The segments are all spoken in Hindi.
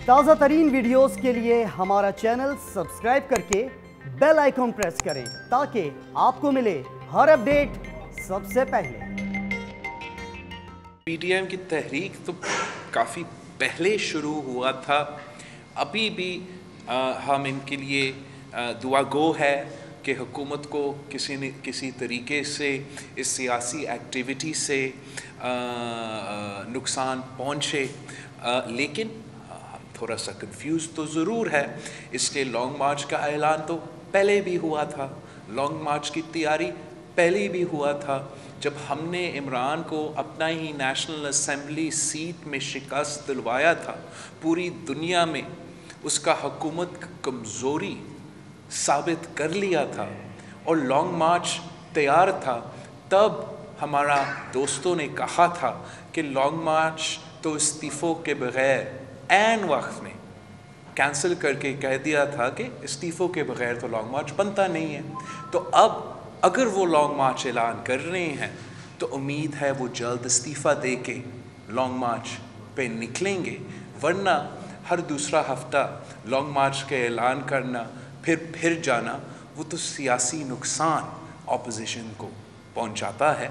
ताज़ा तरीन वीडियोस के लिए हमारा चैनल सब्सक्राइब करके बेल आइकॉन प्रेस करें ताकि आपको मिले हर अपडेट सबसे पहले। पीटीएम की तहरीक तो काफ़ी पहले शुरू हुआ था। अभी भी हम इनके लिए दुआ गो है कि हुकूमत को किसी तरीके से इस सियासी एक्टिविटी से नुकसान पहुँचे, लेकिन हम थोड़ा सा कंफ्यूज तो ज़रूर है। इसलिए लॉन्ग मार्च का ऐलान तो पहले भी हुआ था, लॉन्ग मार्च की तैयारी पहले भी हुआ था। जब हमने इमरान को अपना ही नेशनल असेंबली सीट में शिकस्त दिलवाया था, पूरी दुनिया में उसका हुकूमत की कमज़ोरी साबित कर लिया था और लॉन्ग मार्च तैयार था, तब हमारा दोस्तों ने कहा था कि लॉन्ग मार्च तो इस्तीफ़ों के बग़ैर ऐन वक्त में कैंसिल करके कह दिया था कि इस्तीफ़ों के बग़ैर तो लॉन्ग मार्च बनता नहीं है। तो अब अगर वो लॉन्ग मार्च ऐलान कर रहे हैं तो उम्मीद है वो जल्द इस्तीफ़ा दे के लॉन्ग मार्च पे निकलेंगे, वरना हर दूसरा हफ्ता लॉन्ग मार्च के ऐलान करना फिर जाना, वो तो सियासी नुकसान ऑपोजिशन को पहुंचाता है।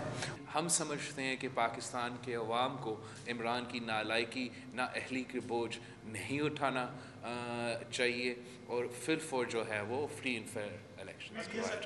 हम समझते हैं कि पाकिस्तान के अवाम को इमरान की नालायकी, नाअहली के बोझ नहीं उठाना चाहिए और फिर जो है वो फ्री एंड फेयर इलेक्शंस करवाए।